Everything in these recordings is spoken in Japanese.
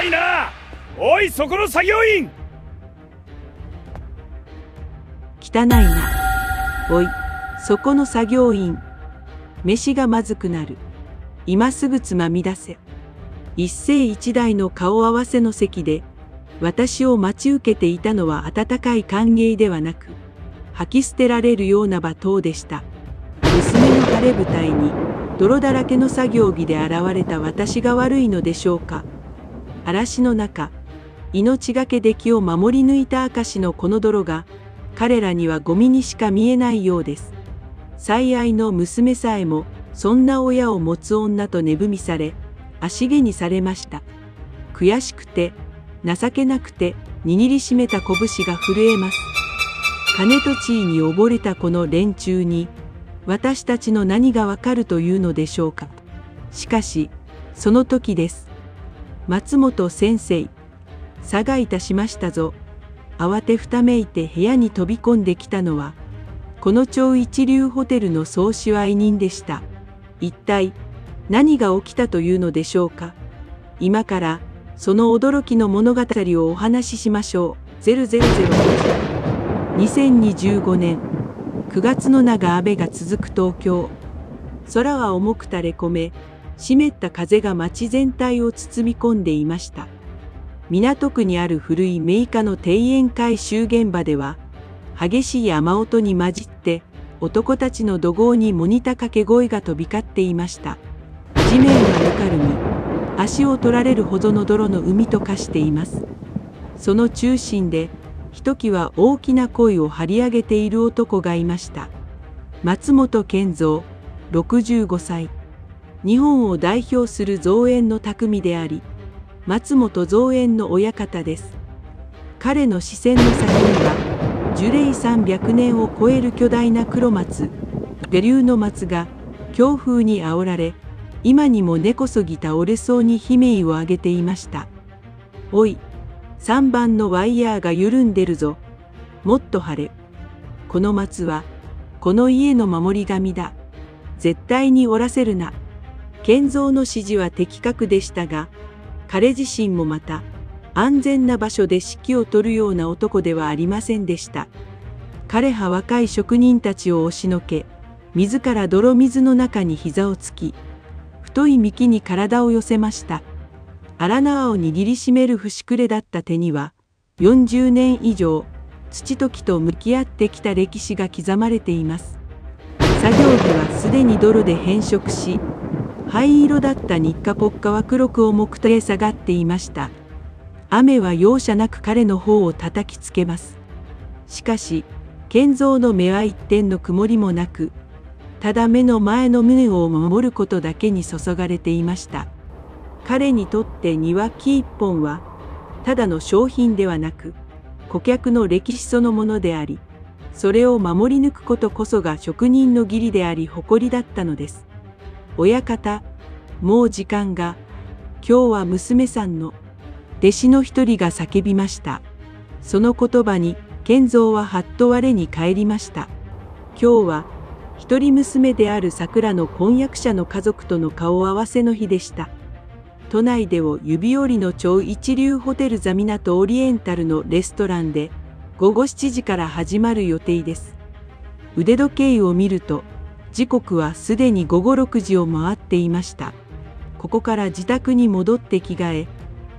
いな。おい、そこの作業員。汚いな。おい、そこの作業員。飯がまずくなる。今すぐつまみ出せ。一世一代の顔合わせの席で、私を待ち受けていたのは温かい歓迎ではなく、吐き捨てられるような罵倒でした。娘の晴れ舞台に、泥だらけの作業着で現れた私が悪いのでしょうか。嵐の中、命がけで木を守り抜いた証のこの泥が、彼らにはゴミにしか見えないようです。最愛の娘さえも、そんな親を持つ女と値踏みされ、足毛にされました。悔しくて、情けなくて、握りしめた拳が震えます。金と地位に溺れたこの連中に、私たちの何がわかるというのでしょうか。しかし、その時です。松本先生、佐賀いたしましたぞ。慌てふためいて部屋に飛び込んできたのは、この超一流ホテルの総支配人でした。一体、何が起きたというのでしょうか。今から、その驚きの物語をお話ししましょう。2025年9月の長雨が続く東京。空は重く垂れ込め、湿った風が街全体を包み込んでいました。港区にある古い名家の庭園改修現場では、激しい雨音に混じって、男たちの怒号にも似た掛け声が飛び交っていました。地面はぬかるみ、足を取られるほどの泥の海と化しています。その中心で、ひときわ大きな声を張り上げている男がいました。松本健三、65歳。日本を代表する造園の匠であり、松本造園の親方です。彼の視線の先には、樹齢300年を超える巨大な黒松、下流の松が強風にあおられ、今にも根こそぎ倒れそうに悲鳴を上げていました。おい、3番のワイヤーが緩んでるぞ。もっと張れ。この松は、この家の守り神だ。絶対に折らせるな。健三の指示は的確でしたが、彼自身もまた、安全な場所で指揮を執るような男ではありませんでした。彼は若い職人たちを押しのけ、自ら泥水の中に膝をつき、太い幹に体を寄せました。荒縄を握りしめる節くれだった手には、40年以上、土と木と向き合ってきた歴史が刻まれています。作業着はすでに泥で変色し、灰色だった日課ポッカは黒く重く垂れ下がっていました。雨は容赦なく彼の方を叩きつけます。しかし、健三の目は一点の曇りもなく、ただ目の前の胸を守ることだけに注がれていました。彼にとって庭木一本は、ただの商品ではなく、顧客の歴史そのものであり、それを守り抜くことこそが職人の義理であり誇りだったのです。親方、もう時間が、今日は娘さんの、弟子の一人が叫びました。その言葉に、健三ははっと我に返りました。今日は、一人娘である桜の婚約者の家族との顔合わせの日でした。都内でを指折りの超一流ホテルザミナトオリエンタルのレストランで午後7時から始まる予定です。腕時計を見ると時刻はすでに午後6時を回っていました。ここから自宅に戻って着替え、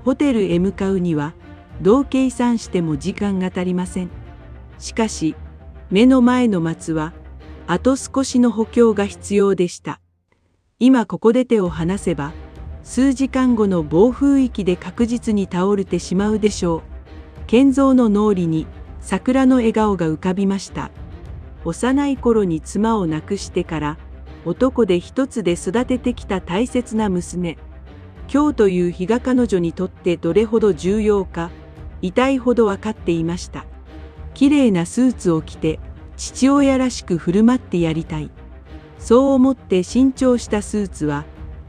ホテルへ向かうにはどう計算しても時間が足りません。しかし目の前の松はあと少しの補強が必要でした。今ここで手を離せば数時間後の暴風域で確実に倒れてしまうでしょう。健三の脳裏に桜の笑顔が浮かびました。幼い頃に妻を亡くしてから男で一つで育ててきた大切な娘。今日という日が彼女にとってどれほど重要か、痛いほど分かっていました。きれいなスーツを着て父親らしく振る舞ってやりたい。そう思って新調したスーツは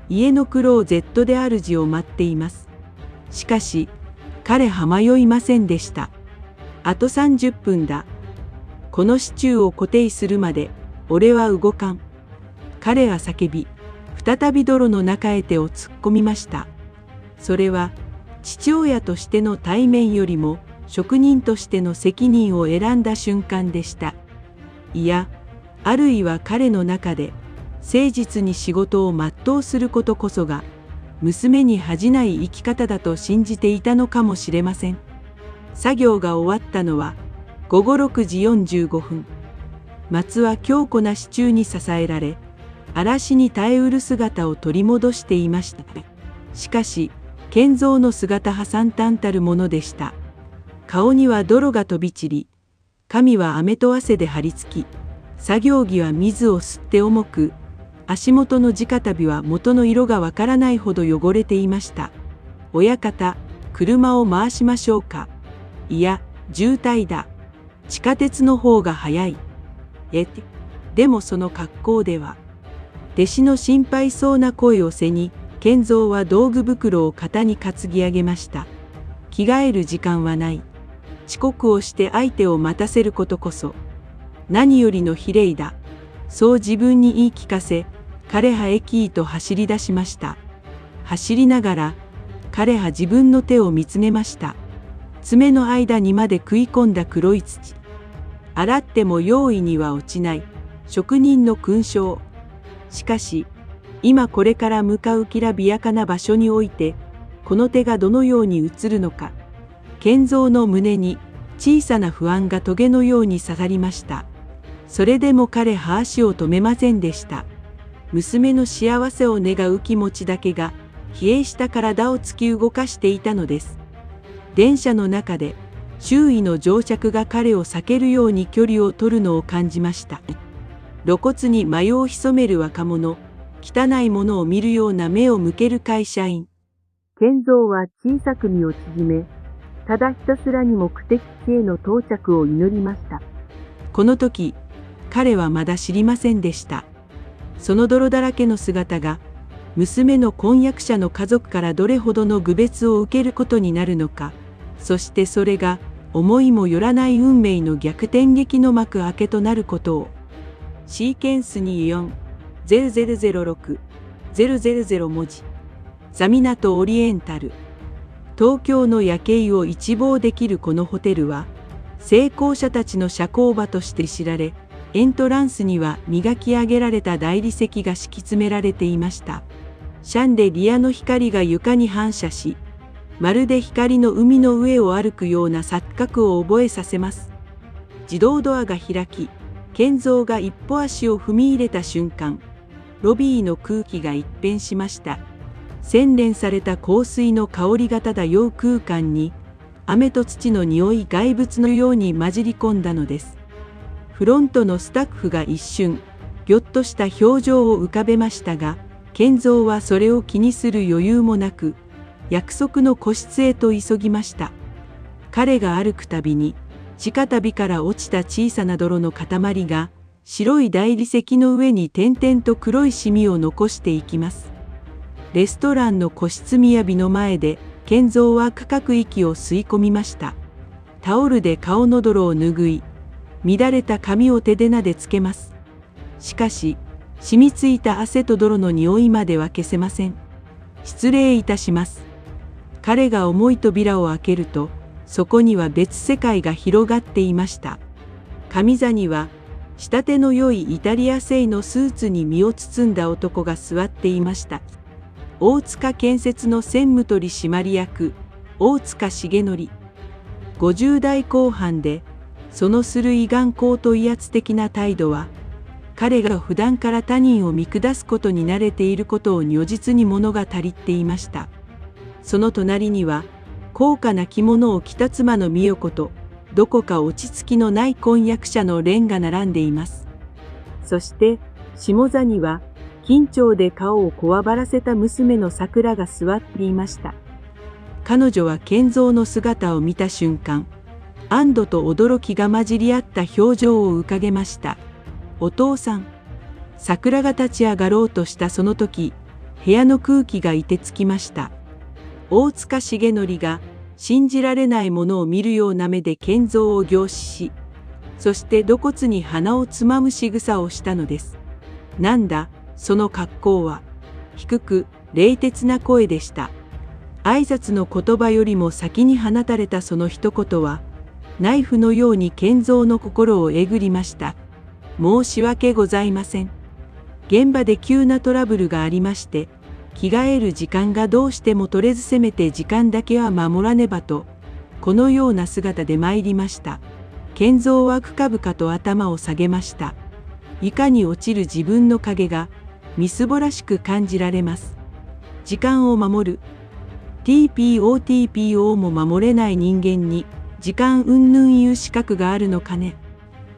家のクローゼットで主を待っています。しかし彼は迷いませんでした。あと30分だ。この支柱を固定するまで俺は動かん。彼は叫び、再び泥の中へ手を突っ込みました。それは父親としての対面よりも職人としての責任を選んだ瞬間でした。いや、あるいは彼の中で誠実に仕事を全うすることこそが娘に恥じない生き方だと信じていたのかもしれません。作業が終わったのは午後6時45分。松は強固な支柱に支えられ、嵐に耐えうる姿を取り戻していました。しかし、賢三の姿は惨憺たるものでした。顔には泥が飛び散り、髪は雨と汗で張り付き、作業着は水を吸って重く、足元の地下足袋は元の色がわからないほど汚れていました。親方、車を回しましょうか。いや、渋滞だ。地下鉄の方が早い。でもその格好では。弟子の心配そうな声を背に、賢三は道具袋を肩に担ぎ上げました。着替える時間はない。遅刻をして相手を待たせることこそ何よりの非礼だ。そう自分に言い聞かせ、彼は駅へと走り出しました。走りながら、彼は自分の手を見つめました。爪の間にまで食い込んだ黒い土。洗っても容易には落ちない、職人の勲章。しかし、今これから向かうきらびやかな場所において、この手がどのように映るのか。賢三の胸に小さな不安が棘のように刺さりました。それでも彼は足を止めませんでした。娘の幸せを願う気持ちだけが疲弊した体を突き動かしていたのです。電車の中で周囲の乗客が彼を避けるように距離を取るのを感じました。露骨に眉を潜める若者、汚いものを見るような目を向ける会社員。賢三は小さく身を縮め、ただひたすらに目的地への到着を祈りました。この時、彼はまだ知りませんでした。その泥だらけの姿が、娘の婚約者の家族からどれほどの侮蔑を受けることになるのか、そしてそれが思いもよらない運命の逆転劇の幕開けとなることを。シーケンス24、0006、000文字。ザミナトオリエンタル。東京の夜景を一望できるこのホテルは、成功者たちの社交場として知られ、エントランスには磨き上げられた大理石が敷き詰められていました。シャンデリアの光が床に反射し、まるで光の海の上を歩くような錯覚を覚えさせます。自動ドアが開き、賢三が一歩足を踏み入れた瞬間、ロビーの空気が一変しました。洗練された香水の香りが漂う空間に、雨と土の匂い骸物のように混じり込んだのです。フロントのスタッフが一瞬、ぎょっとした表情を浮かべましたが、賢三はそれを気にする余裕もなく、約束の個室へと急ぎました。彼が歩くたびに、地下足袋から落ちた小さな泥の塊が、白い大理石の上に点々と黒いシミを残していきます。レストランの個室雅の前で、賢三は深く息を吸い込みました。タオルで顔の泥を拭い、乱れた髪を手で撫でつけます。しかし、染みついた汗と泥の匂いまでは消せません。失礼いたします。彼が重い扉を開けると、そこには別世界が広がっていました。上座には、仕立ての良いイタリア製のスーツに身を包んだ男が座っていました。大塚建設の専務取締役、大塚重則。50代後半で、その鋭い眼光と威圧的な態度は、彼が普段から他人を見下すことに慣れていることを如実に物語っていました。その隣には、高価な着物を着た妻の美代子と、どこか落ち着きのない婚約者の蓮が並んでいます。そして、下座には、緊張で顔をこわばらせた娘の桜が座っていました。彼女は賢三の姿を見た瞬間、安堵と驚きが混じり合った表情を浮かげました。お父さん。桜が立ち上がろうとしたその時、部屋の空気が凍てつきました。大塚重則が信じられないものを見るような目で賢三を凝視し、そして露骨に鼻をつまむ仕草をしたのです。なんだ、その格好は。低く、冷徹な声でした。挨拶の言葉よりも先に放たれたその一言は、ナイフのように健三の心をえぐりました。申し訳ございません。現場で急なトラブルがありまして、着替える時間がどうしても取れずせめて時間だけは守らねばと、このような姿で参りました。健三は深々と頭を下げました。床に落ちる自分の影がみすぼらしく感じられます。時間を守る。TPO も守れない人間に時間云々いう資格があるのかね。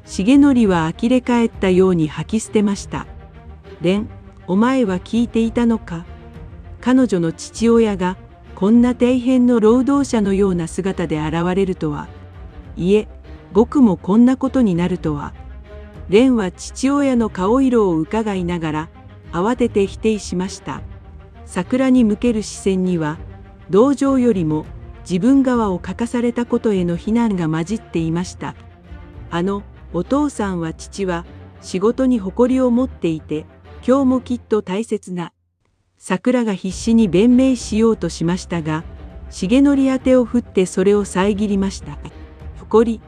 重則は呆れ返ったように吐き捨てました。蓮、お前は聞いていたのか。彼女の父親がこんな底辺の労働者のような姿で現れるとは。いえ、僕もこんなことになるとは。蓮は父親の顔色を伺いながら慌てて否定しました。桜に向ける視線には同情よりも自分側を書かされたことへの非難が混じっていました。お父さんは父は仕事に誇りを持っていて、今日もきっと大切な。桜が必死に弁明しようとしましたが、重則宛てを振ってそれを遮りました。誇り。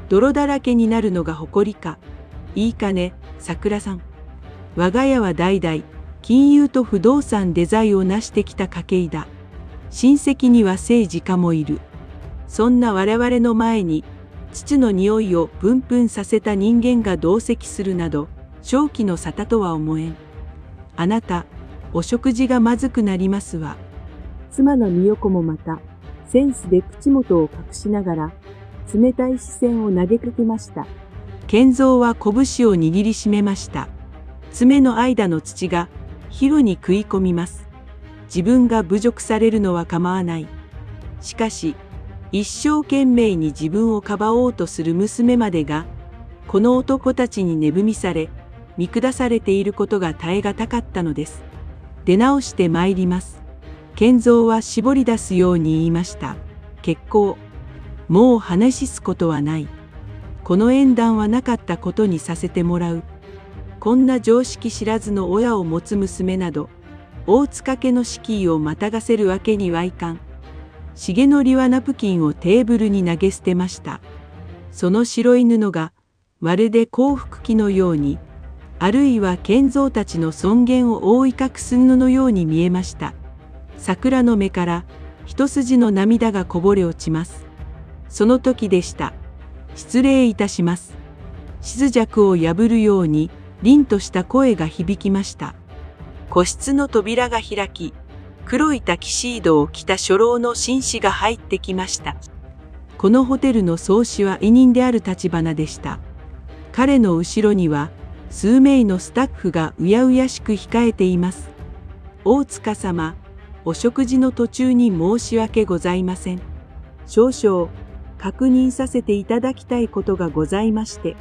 泥だらけになるのが誇りか。いいかね、桜さん。我が家は代々、金融と不動産デザインを成してきた家系だ。親戚には政治家もいる。そんな我々の前に、父の匂いをプンプンさせた人間が同席するなど、正気の沙汰とは思えん。あなた、お食事がまずくなりますわ。妻の美代子もまた、センスで口元を隠しながら、冷たい視線を投げかけました。健三は拳を握りしめました。爪の間の土が、広に食い込みます。自分が侮辱されるのは構わない。しかし、一生懸命に自分をかばおうとする娘までが、この男たちに値踏みされ、見下されていることが耐え難かったのです。出直して参ります。健三は絞り出すように言いました。結構。もう話すことはない。この縁談はなかったことにさせてもらう。こんな常識知らずの親を持つ娘など、大塚家の敷居をまたがせるわけにはいかん。重則はナプキンをテーブルに投げ捨てました。その白い布がまるで幸福期のように、あるいは健三たちの尊厳を覆い隠す布のように見えました。桜の目から一筋の涙がこぼれ落ちます。その時でした。失礼いたします。静寂を破るように凛とした声が響きました。個室の扉が開き、黒いタキシードを着た初老の紳士が入ってきました。このホテルの総司は委任である橘でした。彼の後ろには数名のスタッフがうやうやしく控えています。大塚様、お食事の途中に申し訳ございません。少々確認させていただきたいことがございまして。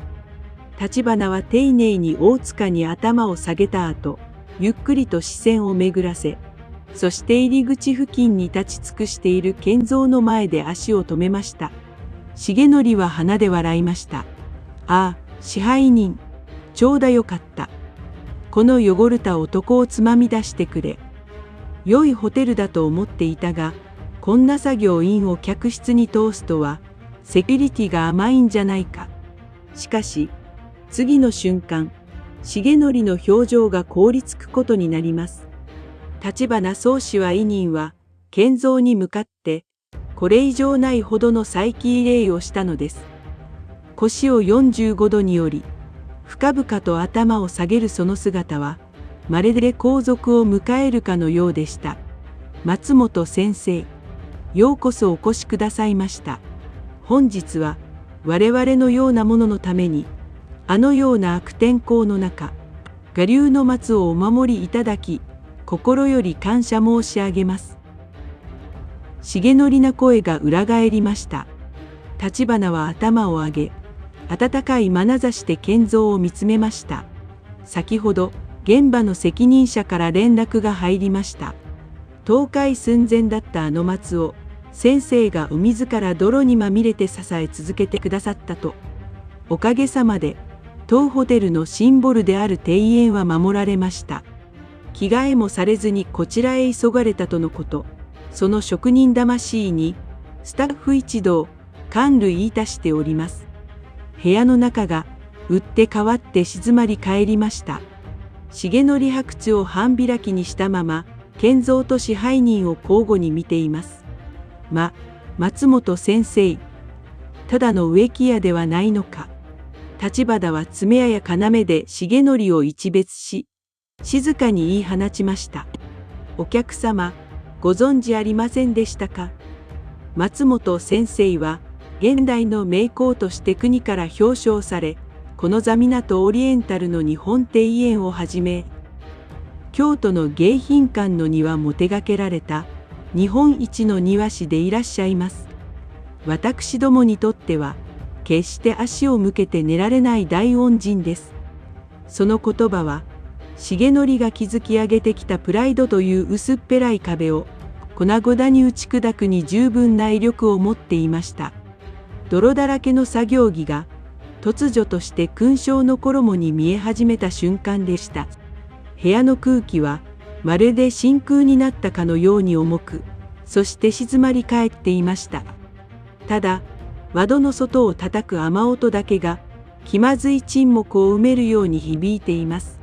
橘は丁寧に大塚に頭を下げた後、ゆっくりと視線を巡らせ、そして入り口付近に立ち尽くしている健三の前で足を止めました。重則は鼻で笑いました。ああ、支配人、ちょうだよかった。この汚れた男をつまみ出してくれ。良いホテルだと思っていたが、こんな作業員を客室に通すとは、セキュリティが甘いんじゃないか。しかし、次の瞬間、重則の表情が凍りつくことになります。橘総司は委任は、健三に向かって、これ以上ないほどの再起礼をしたのです。腰を45度により、深々と頭を下げるその姿は、まるで皇族を迎えるかのようでした。松本先生、ようこそお越しくださいました。本日は、我々のようなもののために、あのような悪天候の中、我流の松をお守りいただき、心より感謝申し上げます。重則な声が裏返りました。橘は頭を上げ、温かい眼差しで健三を見つめました。先ほど、現場の責任者から連絡が入りました。倒壊寸前だったあの松を、先生がお自ら泥にまみれて支え続けてくださったと。おかげさまで、当ホテルのシンボルである庭園は守られました。着替えもされずにこちらへ急がれたとのこと。その職人魂にスタッフ一同感類いたしております。部屋の中が打って変わって静まり返りました。重則白痴を半開きにしたまま賢三と支配人を交互に見ています。松本先生、ただの植木屋ではないのか。立花は爪や要で重則を一別し、静かに言い放ちました。お客様、ご存知ありませんでしたか。松本先生は現代の名工として国から表彰され、この座港オリエンタルの日本庭園をはじめ、京都の迎賓館の庭も手がけられた日本一の庭師でいらっしゃいます。私どもにとっては決して足を向けて寝られない大恩人です。その言葉は重則が築き上げてきたプライドという薄っぺらい壁を粉々に打ち砕くに十分な威力を持っていました。泥だらけの作業着が突如として勲章の衣に見え始めた瞬間でした。部屋の空気はまるで真空になったかのように重く、そして静まり返っていました。ただ窓の外を叩く雨音だけが気まずい沈黙を埋めるように響いています。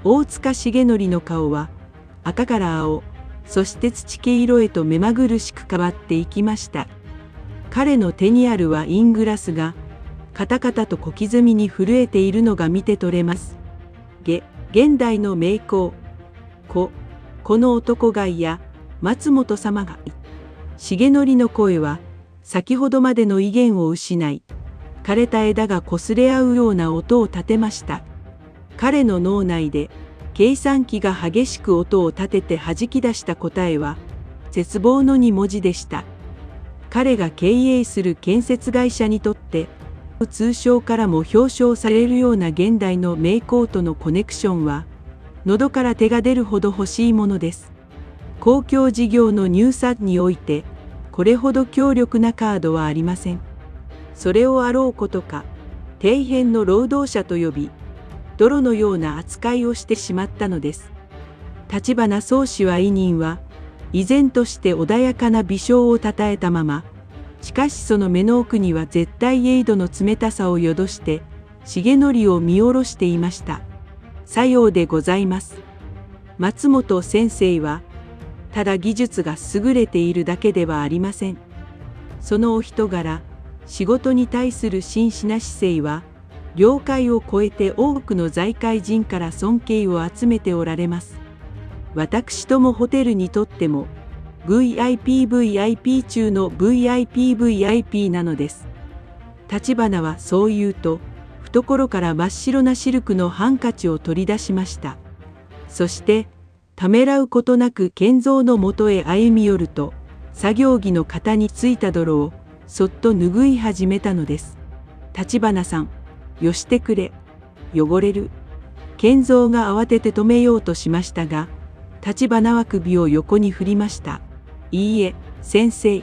大塚重則の顔は赤から青、そして土毛色へと目まぐるしく変わっていきました。彼の手にあるワイングラスがカタカタと小刻みに震えているのが見て取れます。現代の名工、この男がいや松本様が。重則の声は先ほどまでの威厳を失い、枯れた枝が擦れ合うような音を立てました。彼の脳内で計算機が激しく音を立てて弾き出した答えは絶望の2文字でした。彼が経営する建設会社にとって通称からも表彰されるような現代の名工とのコネクションは喉から手が出るほど欲しいものです。公共事業の入札においてこれほど強力なカードはありません。それをあろうことか底辺の労働者と呼び泥のような扱いをしてしまったのです。立花宗氏は委任は依然として穏やかな微笑をたたえたまま、しかしその目の奥には絶対エイドの冷たさを宿して重則を見下ろしていました。さようでございます。松本先生はただ技術が優れているだけではありません。そのお人柄、仕事に対する真摯な姿勢は業界を超えて多くの財界人から尊敬を集めておられます。私どもホテルにとってもVIP 中の VIP なのです。立花はそう言うと懐から真っ白なシルクのハンカチを取り出しました。そしてためらうことなく賢三のもとへ歩み寄ると作業着の肩についた泥をそっと拭い始めたのです。立花さん、よしてくれ、汚れる。賢三が慌てて止めようとしましたが、立花は首を横に振りました。いいえ、先生。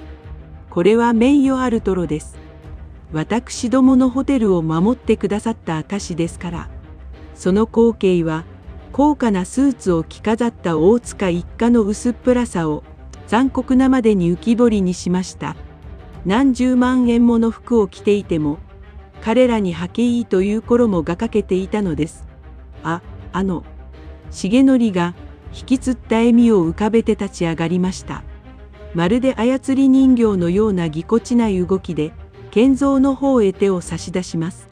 これは名誉ある泥です。私どものホテルを守ってくださった証ですから。その光景は、高価なスーツを着飾った大塚一家の薄っぺらさを残酷なまでに浮き彫りにしました。何十万円もの服を着ていても、彼らに履けいいという衣がかけていたのです。重則が引きつった笑みを浮かべて立ち上がりました。まるで操り人形のようなぎこちない動きで、賢三の方へ手を差し出します。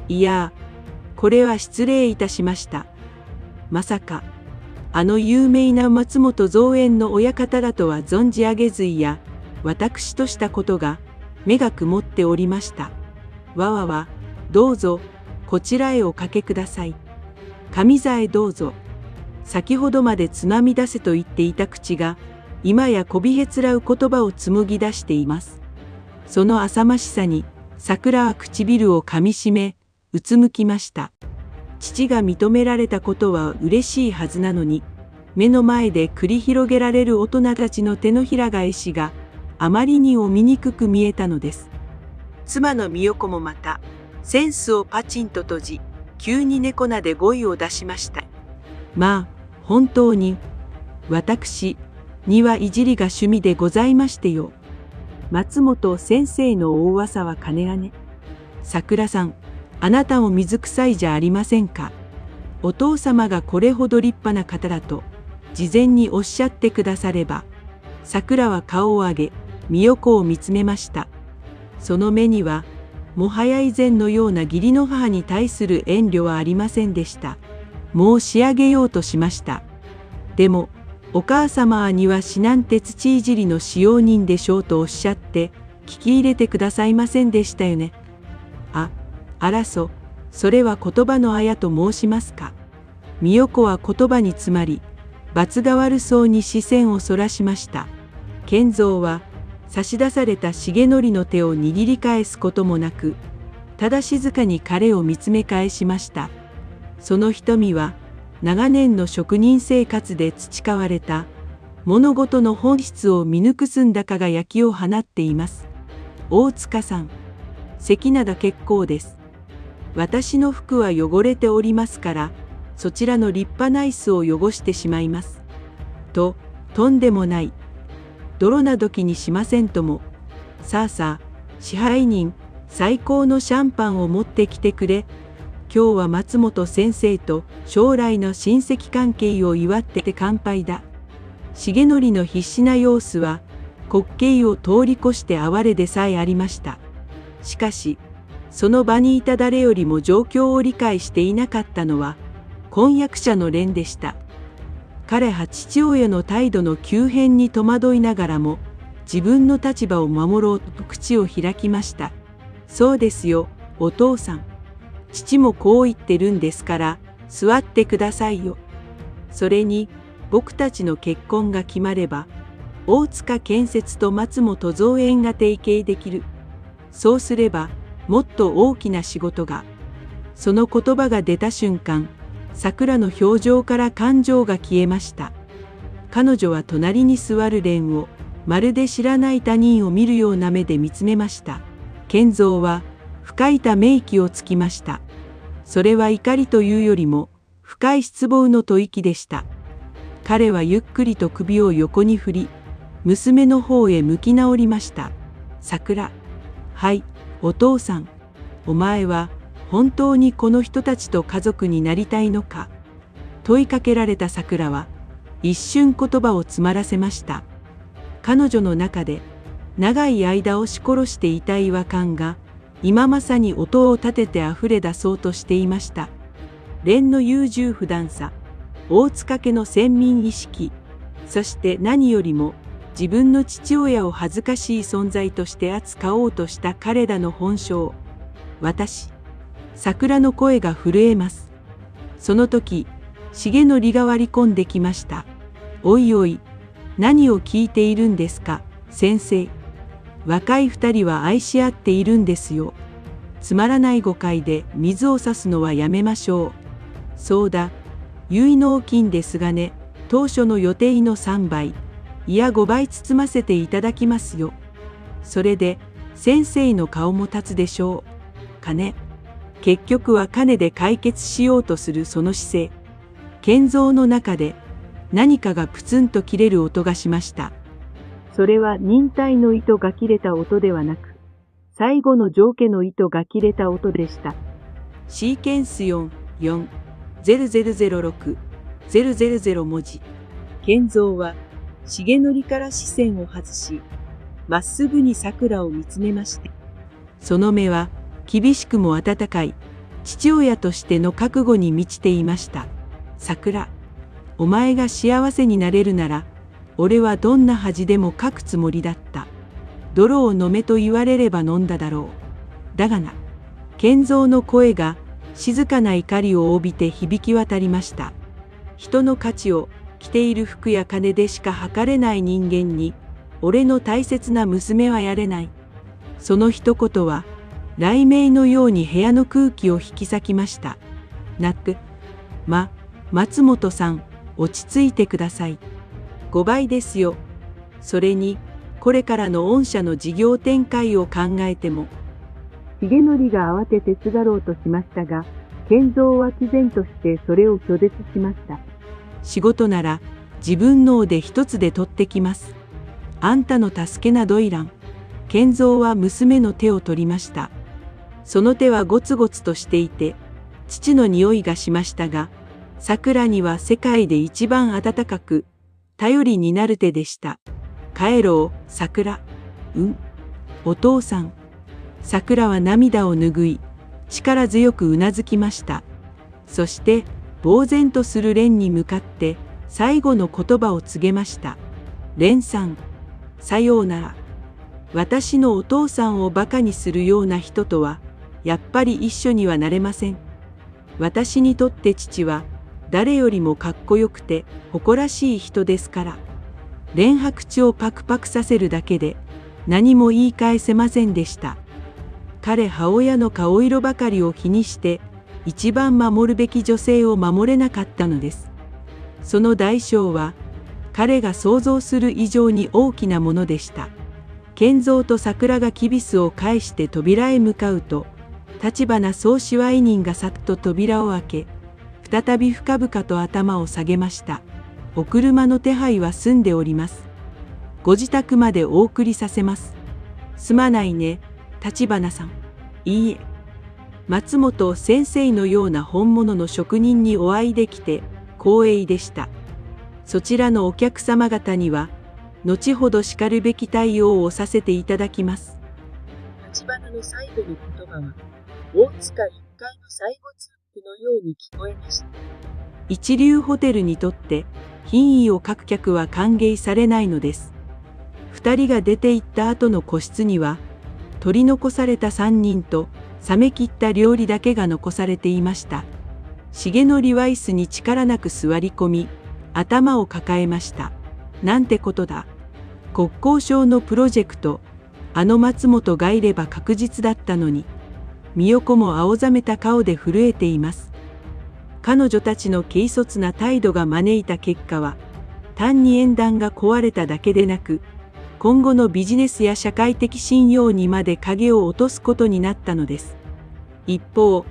いや、これは失礼いたしました。まさか、有名な松本造園の親方だとは存じ上げずいや、私としたことが目が曇っておりました。どうぞ、こちらへおかけください。上座へどうぞ。先ほどまでつまみ出せと言っていた口が、今やこびへつらう言葉を紡ぎ出しています。その浅ましさに、桜は唇をかみしめ、うつむきました。父が認められたことは嬉しいはずなのに、目の前で繰り広げられる大人たちの手のひら返しがあまりにも醜く見えたのです。妻の美代子もまた、センスをパチンと閉じ、急に猫なで語彙を出しました。まあ、本当に、私、はいじりが趣味でございましてよ。松本先生の大噂は金がね。桜さん、あなたも水臭いじゃありませんか。お父様がこれほど立派な方だと、事前におっしゃってくだされば。桜は顔を上げ、美代子を見つめました。その目には、もはや以前のような義理の母に対する遠慮はありませんでした。もう仕上げようとしました。でも、お母様はには死なんて土いじりの使用人でしょうとおっしゃって、聞き入れてくださいませんでしたよね。あらそれは言葉のあやと申しますか。美代子は言葉に詰まり、罰が悪そうに視線をそらしました。賢三は、差し出された重則の手を握り返すこともなく、ただ静かに彼を見つめ返しました。その瞳は、長年の職人生活で培われた、物事の本質を見抜く澄んだ輝きを放っています。大塚さん、関灘結構です。私の服は汚れておりますから、そちらの立派な椅子を汚してしまいます。とんでもない。泥など気にしませんとも。さあ、支配人、最高のシャンパンを持ってきてくれ。今日は松本先生と将来の親戚関係を祝ってて乾杯だ。重則の必死な様子は、滑稽を通り越して哀れでさえありました。しかし、その場にいた誰よりも状況を理解していなかったのは、婚約者の蓮でした。彼は父親の態度の急変に戸惑いながらも、自分の立場を守ろうと口を開きました。そうですよ、お父さん。父もこう言ってるんですから、座ってくださいよ。それに、僕たちの結婚が決まれば、大塚建設と松本造園が提携できる。そうすれば、もっと大きな仕事が。その言葉が出た瞬間、桜の表情から感情が消えました。彼女は隣に座る蓮を、まるで知らない他人を見るような目で見つめました。賢三は、深いため息をつきました。それは怒りというよりも、深い失望の吐息でした。彼はゆっくりと首を横に振り、娘の方へ向き直りました。桜。はい、お父さん。お前は、本当にこの人たちと家族になりたいのか。問いかけられた桜は、一瞬言葉を詰まらせました。彼女の中で、長い間押し殺していた違和感が、今まさに音を立ててあふれ出そうとしていました。蓮の優柔不断さ、大塚家の先民意識、そして何よりも自分の父親を恥ずかしい存在として扱おうとした彼らの本性。私、桜の声が震えます。その時、重則が割り込んできました。おいおい、何を聞いているんですか、先生。若い二人は愛し合っているんですよ。つまらない誤解で水を差すのはやめましょう。そうだ、結納金ですがね、当初の予定の3倍、いや5倍包ませていただきますよ。それで、先生の顔も立つでしょう。金。結局は金で解決しようとするその姿勢。賢三の中で、何かがプツンと切れる音がしました。それは忍耐の糸が切れた音ではなく、最後の情景の糸が切れた音でした。シーケンス4、4、0006、000文字。賢三は、重則から視線を外し、まっすぐに桜を見つめました。その目は、厳しくも温かい、父親としての覚悟に満ちていました。桜、お前が幸せになれるなら、俺はどんな恥でもかくつもりだった。泥を飲めと言われれば飲んだだろう。だがな。賢三の声が静かな怒りを帯びて響き渡りました。人の価値を着ている服や金でしか測れない人間に、俺の大切な娘はやれない。その一言は、雷鳴のように部屋の空気を引き裂きました。松本さん、落ち着いてください。5倍ですよ。それに、これからの御社の事業展開を考えても。重則が慌ててすがろうとしましたが、賢三は毅然としてそれを拒絶しました。仕事なら、自分の腕一つで取ってきます。あんたの助けなどいらん。賢三は娘の手を取りました。その手はゴツゴツとしていて、父の匂いがしましたが、桜には世界で一番温かく、頼りになる手でした。帰ろう、桜。お父さん。桜は涙を拭い、力強くうなずきました。そして、呆然とする蓮に向かって、最後の言葉を告げました。蓮さん、さようなら。私のお父さんをバカにするような人とは、やっぱり一緒にはなれません。私にとって父は、誰よりもかっこよくて誇らしい人ですから。蓮白地をパクパクさせるだけで、何も言い返せませんでした。彼母親の顔色ばかりを気にして、一番守るべき女性を守れなかったのです。その代償は、彼が想像する以上に大きなものでした。賢三と桜がキビスを返して扉へ向かうと、立花総支配人がさっと扉を開け、再び深々と頭を下げました。お車の手配は済んでおります。ご自宅までお送りさせます。すまないね、立花さん。いいえ。松本先生のような本物の職人にお会いできて光栄でした。そちらのお客様方には、後ほどしかるべき対応をさせていただきます。立花の最後の言葉は、大塚一階の最後通句のように聞こえました。一流ホテルにとって、品位を欠く客は歓迎されないのです。二人が出て行った後の個室には、取り残された三人と、冷め切った料理だけが残されていました。重則は椅子に力なく座り込み、頭を抱えました。なんてことだ。国交省のプロジェクト、あの松本がいれば確実だったのに。美代子も青ざめた顔で震えています。彼女たちの軽率な態度が招いた結果は、単に縁談が壊れただけでなく、今後のビジネスや社会的信用にまで影を落とすことになったのです。一方、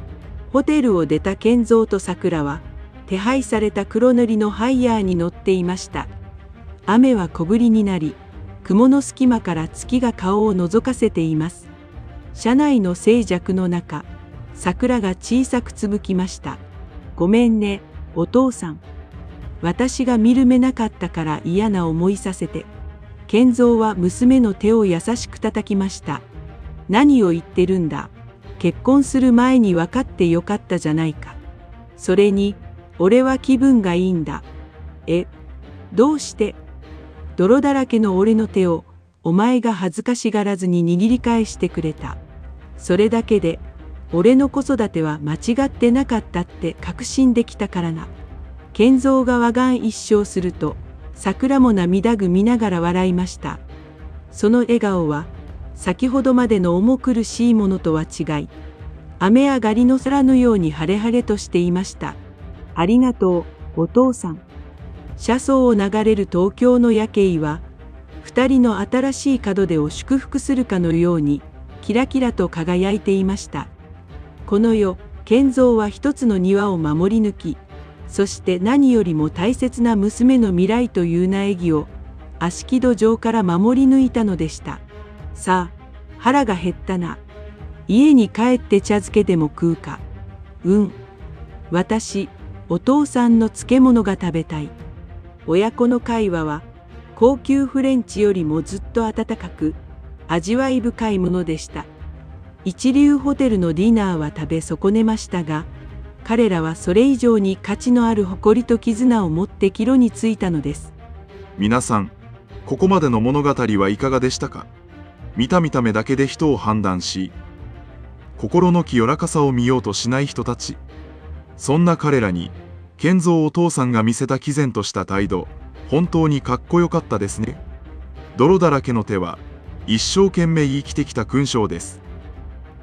ホテルを出た賢三と桜は、手配された黒塗りのハイヤーに乗っていました。雨は小降りになり、雲の隙間から月が顔を覗かせています。車内の静寂の中、桜が小さくつぶきました。ごめんね、お父さん。私が見る目なかったから嫌な思いさせて。賢三は娘の手を優しく叩きました。何を言ってるんだ。結婚する前に分かってよかったじゃないか。それに、俺は気分がいいんだ。どうして？泥だらけの俺の手を、お前が恥ずかしがらずに握り返してくれた。それだけで、俺の子育ては間違ってなかったって確信できたからな。賢三が和顔一笑すると、桜も涙ぐみながら笑いました。その笑顔は、先ほどまでの重苦しいものとは違い、雨上がりの空のように晴れ晴れとしていました。ありがとう、お父さん。車窓を流れる東京の夜景は、二人の新しい門出を祝福するかのように、キラキラと輝いていました。この夜、賢三は一つの庭を守り抜き、そして何よりも大切な娘の未来という苗木を、悪しき土壌から守り抜いたのでした。さあ、腹が減ったな。家に帰って茶漬けでも食うか。私、お父さんの漬物が食べたい。親子の会話は、高級フレンチよりもずっと温かく、味わい深いものでした。一流ホテルのディナーは食べ損ねましたが、彼らはそれ以上に価値のある誇りと絆を持って帰路に着いたのです。皆さん、ここまでの物語はいかがでしたか？見た目だけで人を判断し、心の清らかさを見ようとしない人たち。そんな彼らに、賢三お父さんが見せた毅然とした態度、本当にかっこよかったですね。泥だらけの手は、一生懸命生きてきた勲章です。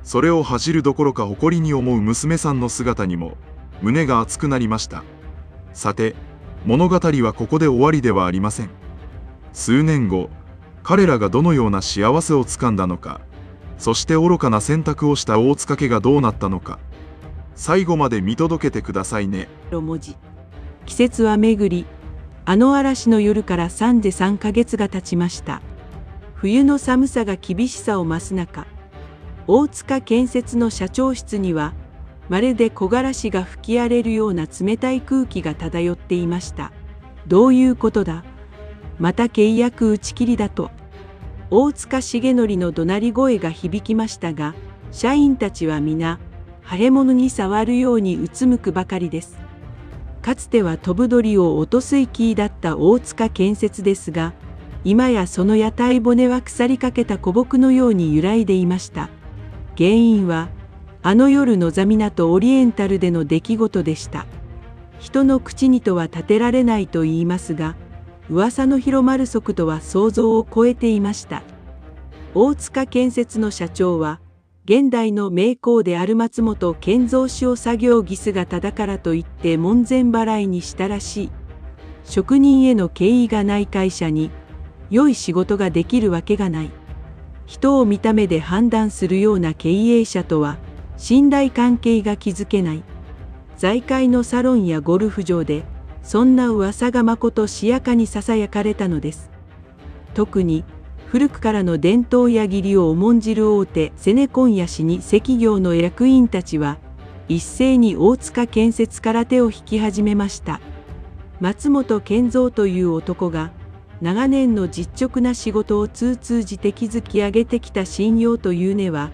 それを恥じるどころか誇りに思う娘さんの姿にも、胸が熱くなりました。さて、物語はここで終わりではありません。数年後、彼らがどのような幸せをつかんだのか、そして愚かな選択をした大塚家がどうなったのか、最後まで見届けてくださいね。文字。季節は巡り、あの嵐の夜から3ヶ月が経ちました。冬の寒さが厳しさを増す中、大塚建設の社長室には、まるで木枯らしが吹き荒れるような冷たい空気が漂っていました。どういうことだ。また契約打ち切りだと。大塚重則の怒鳴り声が響きましたが、社員たちは皆、腫れ物に触るようにうつむくばかりです。かつては飛ぶ鳥を落とす勢いだった大塚建設ですが、今やその屋台骨は腐りかけた古木のように揺らいでいました。原因は、あの夜の座港オリエンタルでの出来事でした。人の口にとは立てられないと言いますが、噂の広まる速度は想像を超えていました。大塚建設の社長は、現代の名工である松本健三氏を作業着姿だからといって門前払いにしたらしい。職人への敬意がない会社に、良い仕事ができるわけがない。人を見た目で判断するような経営者とは、信頼関係が築けない。財界のサロンやゴルフ場で、そんな噂がまことしやかにささやかれたのです。特に、古くからの伝統や義理を重んじる大手セネコンや老舗業の役員たちは一斉に大塚建設から手を引き始めました。松本健三という男が長年の実直な仕事を通じて築き上げてきた信用という根は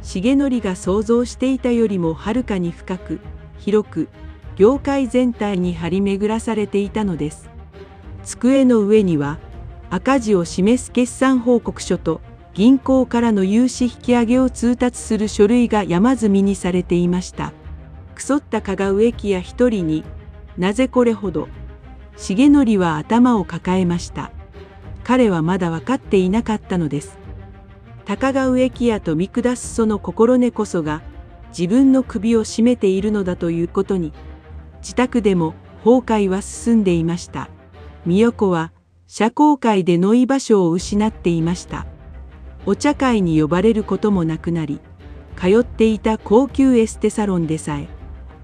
重則が想像していたよりもはるかに深く広く業界全体に張り巡らされていたのです。机の上には赤字を示す決算報告書と銀行からの融資引き上げを通達する書類が山積みにされていました。腐った加賀植木屋一人になぜこれほど。重則は頭を抱えました。彼はまだ分かっていなかったのです。高賀植木屋と見下すその心根こそが自分の首を絞めているのだということに、自宅でも崩壊は進んでいました。美代子は社交界での居場所を失っていました。お茶会に呼ばれることもなくなり、通っていた高級エステサロンでさえ、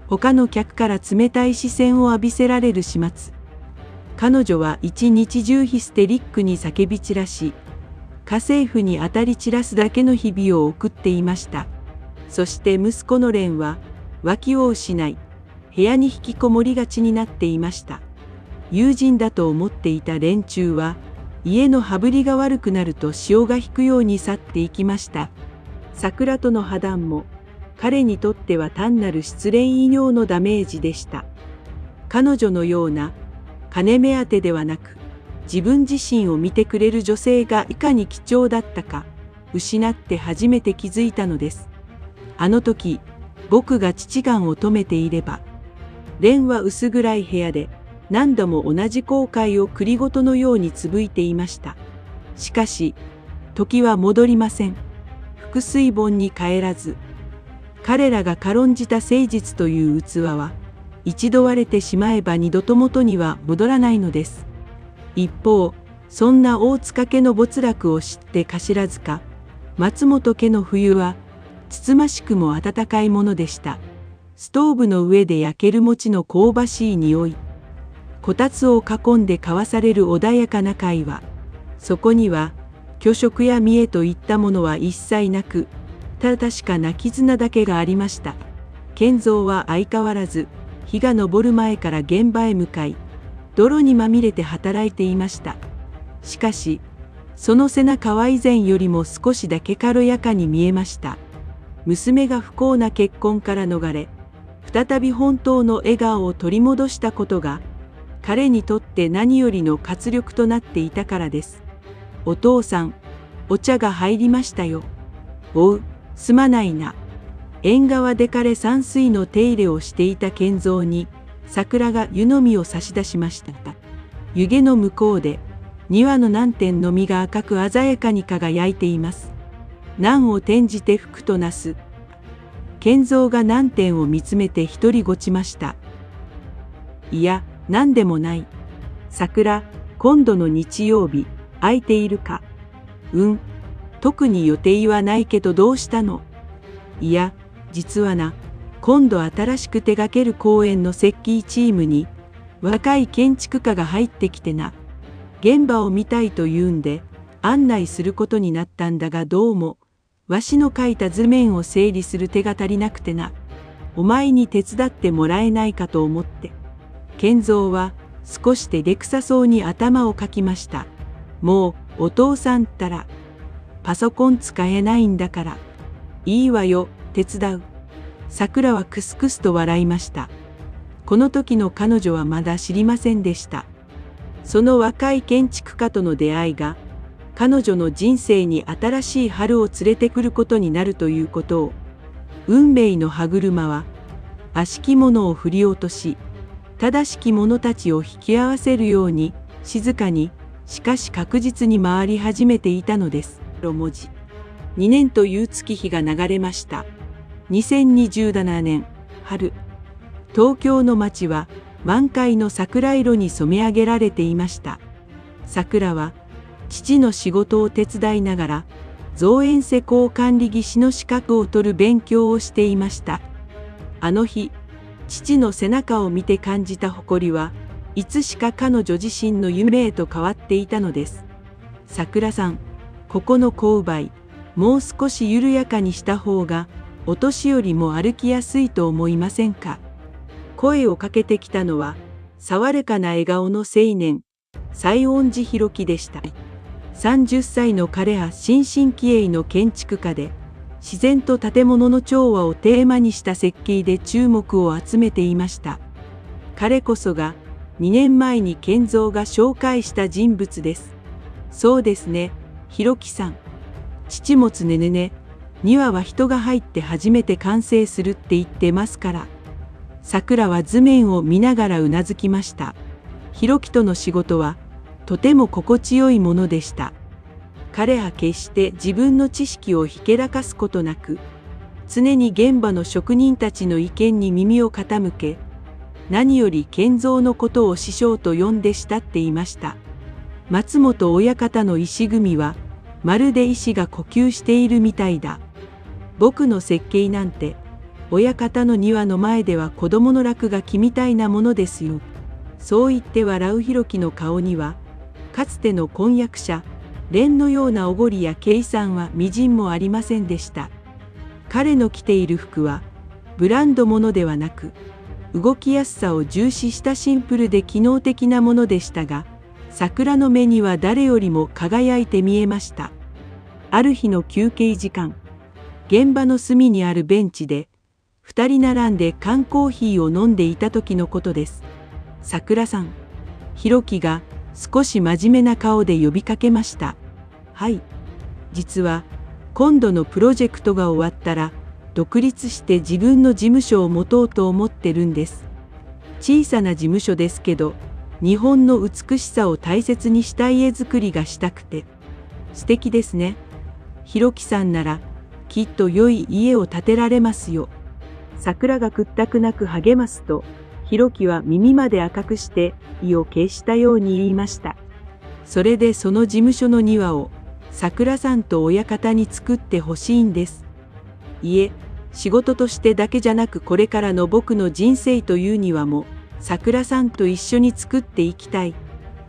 他の客から冷たい視線を浴びせられる始末。彼女は一日中ヒステリックに叫び散らし、家政婦に当たり散らすだけの日々を送っていました。そして息子の蓮は、脇を失い、部屋に引きこもりがちになっていました。友人だと思っていた連中は、家の羽振りが悪くなると潮が引くように去っていきました。桜との破談も、彼にとっては単なる失恋医療のダメージでした。彼女のような、金目当てではなく、自分自身を見てくれる女性がいかに貴重だったか、失って初めて気づいたのです。あの時、僕が父がんを止めていれば、蓮は薄暗い部屋で、何度も同じ後悔を繰りごとのようにつぶいていました。しかし、時は戻りません。腹水盆に帰らず、彼らが軽んじた誠実という器は、一度割れてしまえば二度と元には戻らないのです。一方、そんな大塚家の没落を知って頭塚、松本家の冬は、つつましくも暖かいものでした。ストーブの上で焼ける餅の香ばしい匂い。こたつを囲んで交わされる穏やかな会話。そこには、虚飾や見栄といったものは一切なく、ただ確かな絆だけがありました。健三は相変わらず、日が昇る前から現場へ向かい、泥にまみれて働いていました。しかし、その背中は以前よりも少しだけ軽やかに見えました。娘が不幸な結婚から逃れ、再び本当の笑顔を取り戻したことが、彼にとって何よりの活力となっていたからです。お父さん、お茶が入りましたよ。おう、すまないな。縁側で枯山水の手入れをしていた健三に、桜が湯飲みを差し出しました。湯気の向こうで、庭の南天の実が赤く鮮やかに輝いています。難を転じて福となす。健三が南天を見つめて独りごちました。いや、なんでもない。桜、今度の日曜日、空いているか。特に予定はないけどどうしたの。いや、実はな、今度新しく手掛ける公演の設計チームに、若い建築家が入ってきてな。現場を見たいと言うんで案内することになったんだが、どうもわしの書いた図面を整理する手が足りなくてな。お前に手伝ってもらえないかと思って。賢三は少し照れくさそうに頭をかきました。もうお父さんったらパソコン使えないんだから。いいわよ、手伝う。桜はクスクスと笑いました。この時の彼女はまだ知りませんでした。その若い建築家との出会いが彼女の人生に新しい春を連れてくることになるということを、運命の歯車は悪しきものを振り落とし、正しき者たちを引き合わせるように静かにしかし確実に回り始めていたのです。文字2年という月日が流れました。2027年春、東京の街は満開の桜色に染め上げられていました。桜は父の仕事を手伝いながら造園施工管理技師の資格を取る勉強をしていました。あの日、父の背中を見て感じた誇りはいつしか彼女自身の夢へと変わっていたのです。桜さん、ここの勾配、もう少し緩やかにした方がお年寄りも歩きやすいと思いませんか。声をかけてきたのは爽やかな笑顔の青年、西園寺弘樹でした。30歳の彼は新進気鋭の建築家で、自然と建物の調和をテーマにした設計で注目を集めていました。彼こそが2年前に賢三が紹介した人物です。そうですね、弘樹さん。父も常々、庭は人が入って初めて完成するって言ってますから。桜は図面を見ながらうなずきました。弘樹との仕事はとても心地よいものでした。彼は決して自分の知識をひけらかすことなく、常に現場の職人たちの意見に耳を傾け、何より賢三のことを師匠と呼んで慕っていました。松本親方の石組みは、まるで石が呼吸しているみたいだ。僕の設計なんて、親方の庭の前では子供の落書きみたいなものですよ。そう言って笑う弘樹の顔には、かつての婚約者、蓮のようなおごりや計算はみじんもありませんでした。彼の着ている服は、ブランドものではなく、動きやすさを重視したシンプルで機能的なものでしたが、桜の目には誰よりも輝いて見えました。ある日の休憩時間、現場の隅にあるベンチで、2人並んで缶コーヒーを飲んでいた時のことです。桜さん、弘樹が少し真面目な顔で呼びかけました。はい。実は、今度のプロジェクトが終わったら、独立して自分の事務所を持とうと思ってるんです。小さな事務所ですけど、日本の美しさを大切にした家づくりがしたくて。素敵ですね。弘樹さんなら、きっと良い家を建てられますよ。桜が屈託なく励ますと、弘樹は耳まで赤くして意を決したように言いました。それでその事務所の庭を桜さんと親方に作ってほしいんです。いえ、仕事としてだけじゃなくこれからの僕の人生という庭も桜さんと一緒に作っていきたい。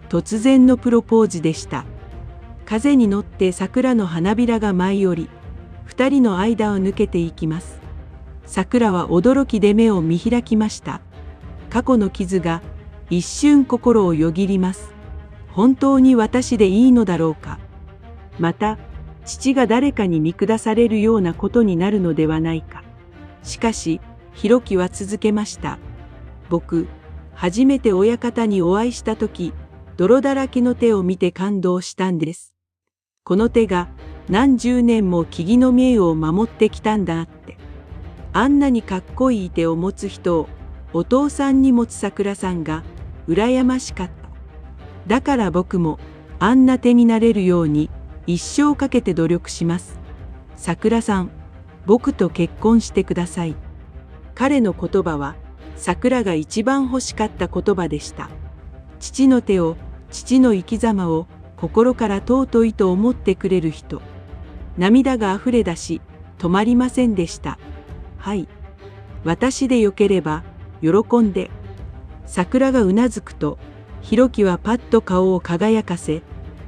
突然のプロポーズでした。風に乗って桜の花びらが舞い降り、二人の間を抜けていきます。桜は驚きで目を見開きました。過去の傷が一瞬心をよぎります。本当に私でいいのだろうか。また、父が誰かに見下されるようなことになるのではないか。しかし、弘樹は続けました。僕、初めて親方にお会いしたとき、泥だらけの手を見て感動したんです。この手が何十年も木々の見栄を守ってきたんだって。あんなにかっこいい手を持つ人をお父さんに持つ桜さんが羨ましかった。だから僕もあんな手になれるように一生かけて努力します。桜さん、僕と結婚してください。彼の言葉は桜が一番欲しかった言葉でした。父の手を、父の生き様を心から尊いと思ってくれる人。涙があふれ出し止まりませんでした。はい。私でよければ喜んで。桜がうなずくと、ひろきはパッと顔を輝かせ、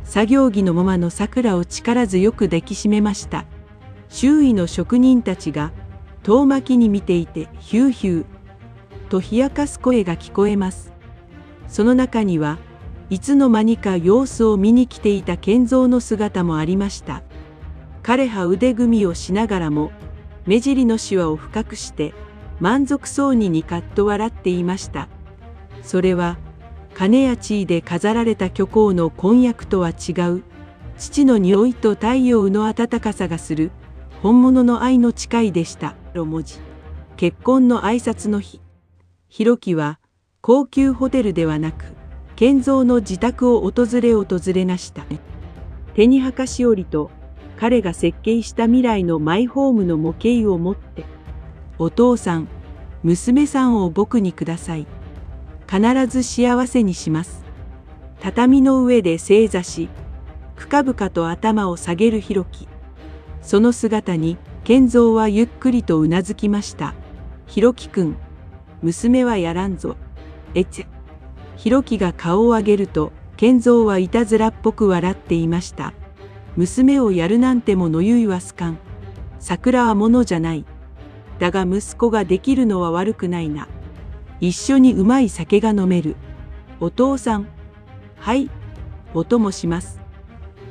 作業着のままの桜を力強く抱きしめました。周囲の職人たちが遠巻きに見ていて、ヒューヒューと冷やかす声が聞こえます。その中にはいつの間にか様子を見に来ていた賢三の姿もありました。彼は腕組みをしながらも、目尻のシワを深くして満足そうにニカッと笑っていました。それは金や地位で飾られた虚構の婚約とは違う、父の匂いと太陽の温かさがする本物の愛の誓いでした。文字。結婚の挨拶の日、ひろきは高級ホテルではなく賢三の自宅を訪れました。手に墓しおりと彼が設計した未来のマイホームの模型を持って、お父さん、娘さんを僕にください。必ず幸せにします。畳の上で正座し、深々と頭を下げるひろき。その姿に賢三はゆっくりとうなずきました。ひろきくん、娘はやらんぞ。ひろきが顔を上げると、賢三はいたずらっぽく笑っていました。娘をやるなんて物言いはすかん。桜はものじゃない。だが息子ができるのは悪くないな。一緒にうまい酒が飲める。お父さん。はい。お供します。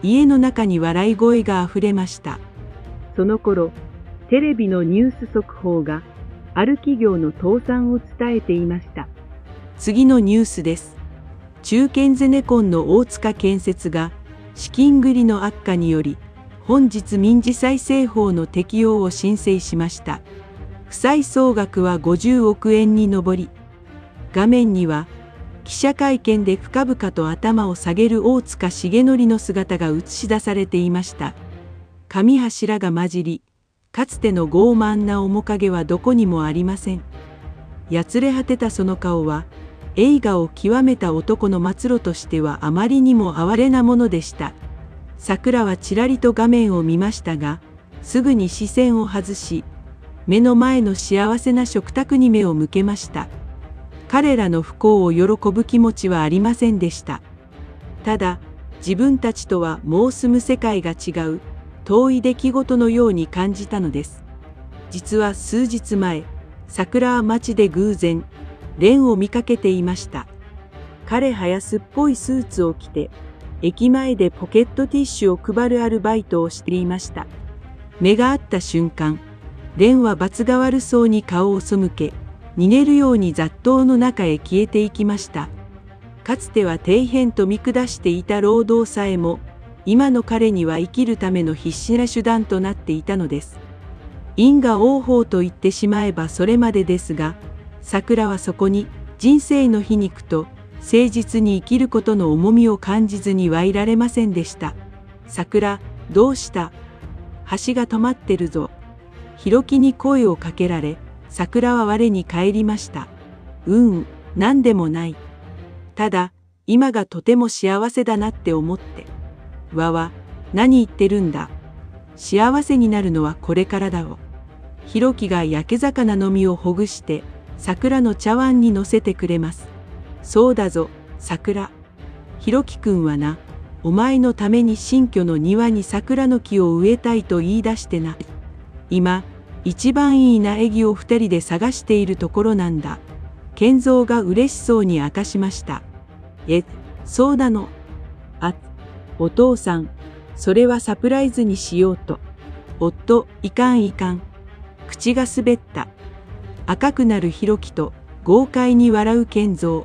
家の中に笑い声があふれました。その頃、テレビのニュース速報がある企業の倒産を伝えていました。次のニュースです。中堅ゼネコンの大塚建設が資金繰りの悪化により本日民事再生法の適用を申請しました。負債総額は50億円に上り、画面には記者会見で深々と頭を下げる大塚重則の姿が映し出されていました。紙柱が混じり、かつての傲慢な面影はどこにもありません。やつれ果てたその顔は、映画を極めた男の末路としてはあまりにも哀れなものでした。桜はちらりと画面を見ましたが、すぐに視線を外し、目の前の幸せな食卓に目を向けました。彼らの不幸を喜ぶ気持ちはありませんでした。ただ、自分たちとはもう住む世界が違う、遠い出来事のように感じたのです。実は数日前、桜は町で偶然、蓮を見かけていました。彼は安っぽいスーツを着て、駅前でポケットティッシュを配るアルバイトをしていました。目が合った瞬間、蓮は罰が悪そうに顔を背け、逃げるように雑踏の中へ消えていきました。かつては底辺と見下していた労働さえも、今の彼には生きるための必死な手段となっていたのです。因果応報と言ってしまえばそれまでですが、桜はそこに人生の皮肉と誠実に生きることの重みを感じずにはいられませんでした。桜、どうした？橋が止まってるぞ。ひろきに声をかけられ、桜は我に返りました。なんでもない。ただ、今がとても幸せだなって思って。何言ってるんだ。幸せになるのはこれからだろ。ひろきが焼け魚の実をほぐして、桜の茶碗に乗せてくれます。そうだぞ、桜。ひろきくんはな、お前のために新居の庭に桜の木を植えたいと言い出してな。今、一番いい苗木を二人で探しているところなんだ。賢三が嬉しそうに明かしました。そうなの。お父さん、それはサプライズにしようと。夫、いかん。口が滑った。赤くなるひろきと豪快に笑う賢三。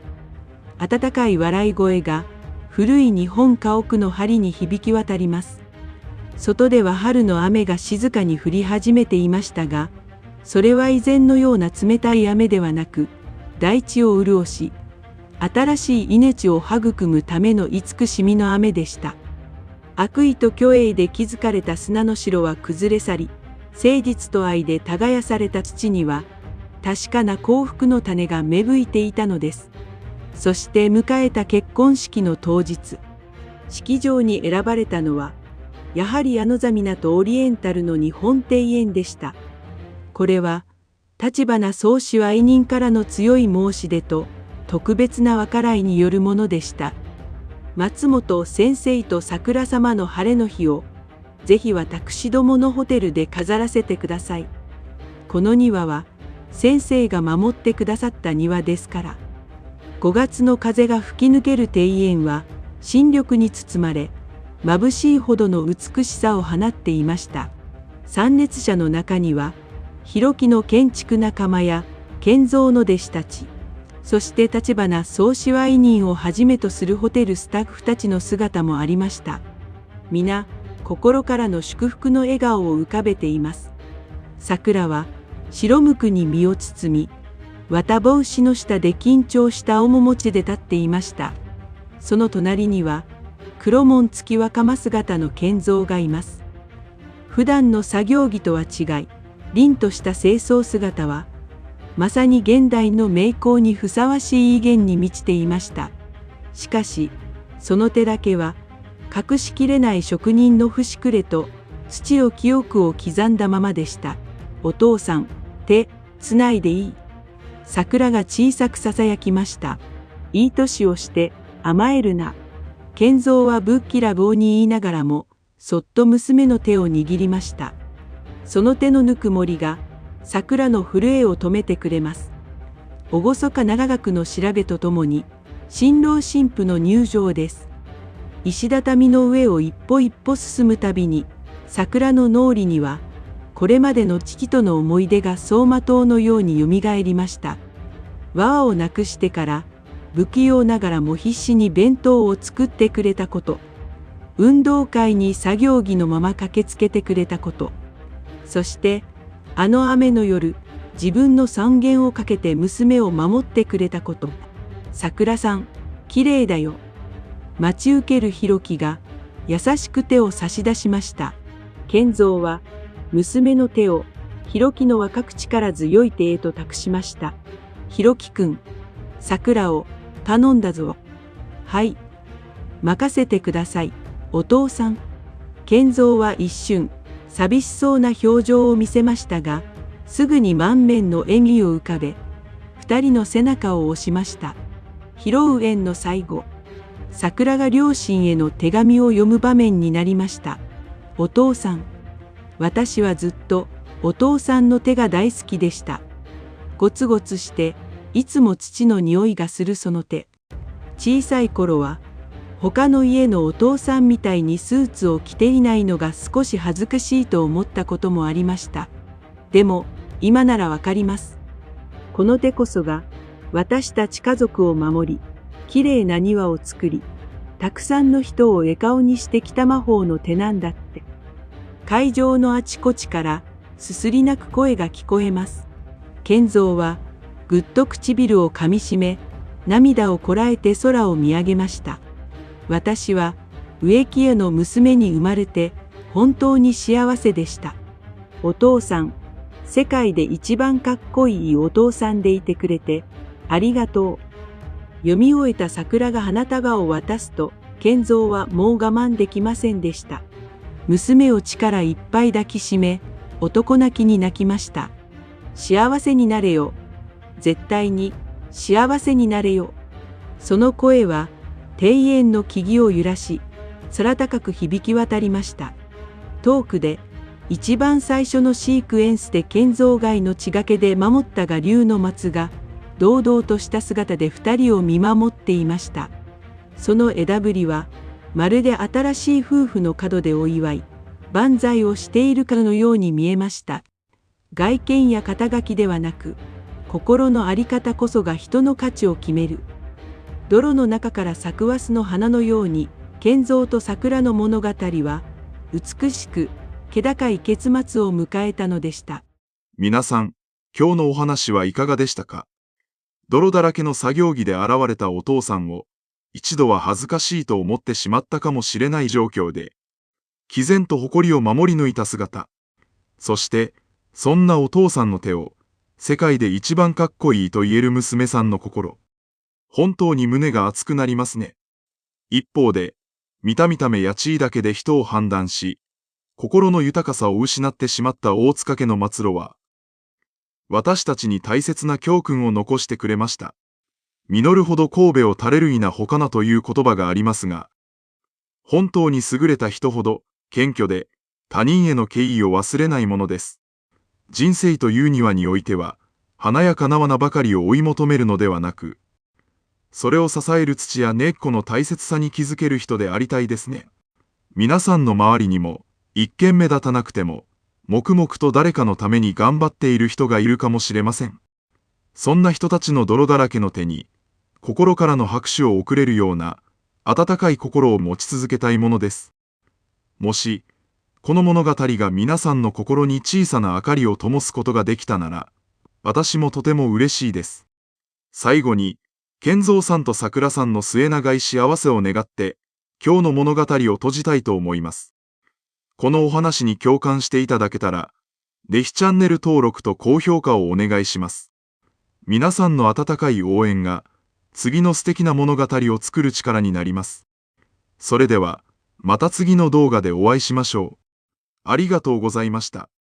温かい笑い声が古い日本家屋の梁に響き渡ります。外では春の雨が静かに降り始めていましたが、それは以前のような冷たい雨ではなく、大地を潤し、新しい命を育むための慈しみの雨でした。悪意と虚栄で築かれた砂の城は崩れ去り、誠実と愛で耕された土には、確かな幸福の種が芽吹いていたのです。そして迎えた結婚式の当日、式場に選ばれたのは、やはりあの座港オリエンタルの日本庭園でした。これは、立花宗主愛人からの強い申し出と、特別な計らいによるものでした。松本先生と桜様の晴れの日を、ぜひ私どものホテルで飾らせてください。この庭は、先生が守ってくださった庭ですから。5月の風が吹き抜ける庭園は、新緑に包まれ、眩しいほどの美しさを放っていました。参列者の中には、広木の建築仲間や建造の弟子たち、そして橘総支配人をはじめとするホテルスタッフたちの姿もありました。皆、心からの祝福の笑顔を浮かべています。桜は、白むくに身を包み、綿帽子の下で緊張した面持ちで立っていました。その隣には、黒紋付き袴姿の建造がいます。普段の作業着とは違い、凛とした清掃姿は、まさに現代の名工にふさわしい威厳に満ちていました。しかし、その手だけは、隠しきれない職人の節くれと、土を記憶を刻んだままでした。お父さん、手、つないでいい。桜が小さくささやきました。いい年をして、甘えるな。賢三はぶっきらぼうに言いながらも、そっと娘の手を握りました。その手のぬくもりが、桜の震えを止めてくれます。厳か長学の調べとともに、新郎新婦の入場です。石畳の上を一歩一歩進むたびに、桜の脳裏には、これまでの父との思い出が走馬灯のようによみがえりました。わをなくしてから、不器用ながらも必死に弁当を作ってくれたこと、運動会に作業着のまま駆けつけてくれたこと、そして、あの雨の夜、自分の尊厳をかけて娘を守ってくれたこと。桜さん、きれいだよ。待ち受ける弘樹が、優しく手を差し出しました。賢三は、娘の手を、弘樹の若く力強い手へと託しました。弘樹くん、桜を、頼んだぞ。はい。任せてください、お父さん。賢三は一瞬、寂しそうな表情を見せましたが、すぐに満面の笑みを浮かべ、二人の背中を押しました。披露宴の最後、桜が両親への手紙を読む場面になりました。お父さん、私はずっとお父さんの手が大好きでした。ゴツゴツして、いつも土の匂いがするその手。小さい頃は、他の家のお父さんみたいにスーツを着ていないのが少し恥ずかしいと思ったこともありました。でも、今ならわかります。この手こそが、私たち家族を守り、きれいな庭を作り、たくさんの人を笑顔にしてきた魔法の手なんだって。会場のあちこちから、すすり泣く声が聞こえます。賢三は、ぐっと唇を噛みしめ、涙をこらえて空を見上げました。私は植木屋の娘に生まれて本当に幸せでした。お父さん、世界で一番かっこいいお父さんでいてくれてありがとう。読み終えた桜が花束を渡すと、賢三はもう我慢できませんでした。娘を力いっぱい抱きしめ、男泣きに泣きました。幸せになれよ。絶対に幸せになれよ。その声は、庭園の木々を揺らし、空高く響き渡りました。遠くで、一番最初のシークエンスで建造街の地掛けで守った我流の松が、堂々とした姿で二人を見守っていました。その枝ぶりは、まるで新しい夫婦の門でお祝い、万歳をしているかのように見えました。外見や肩書きではなく、心の在り方こそが人の価値を決める。泥の中から咲く蓮の花のように、賢三と桜の物語は、美しく、気高い結末を迎えたのでした。皆さん、今日のお話はいかがでしたか？泥だらけの作業着で現れたお父さんを、一度は恥ずかしいと思ってしまったかもしれない状況で、毅然と誇りを守り抜いた姿。そして、そんなお父さんの手を、世界で一番かっこいいと言える娘さんの心。本当に胸が熱くなりますね。一方で、見た目や地位だけで人を判断し、心の豊かさを失ってしまった大塚家の末路は、私たちに大切な教訓を残してくれました。実るほど神戸を垂れるいなほかなという言葉がありますが、本当に優れた人ほど謙虚で他人への敬意を忘れないものです。人生という庭においては、華やかな花ばかりを追い求めるのではなく、それを支える土や根っこの大切さに気づける人でありたいですね。皆さんの周りにも、一見目立たなくても、黙々と誰かのために頑張っている人がいるかもしれません。そんな人たちの泥だらけの手に、心からの拍手を送れるような、温かい心を持ち続けたいものです。もし、この物語が皆さんの心に小さな明かりを灯すことができたなら、私もとても嬉しいです。最後に、健三さんと桜さんの末永い幸せを願って、今日の物語を閉じたいと思います。このお話に共感していただけたら、ぜひチャンネル登録と高評価をお願いします。皆さんの温かい応援が、次の素敵な物語を作る力になります。それでは、また次の動画でお会いしましょう。ありがとうございました。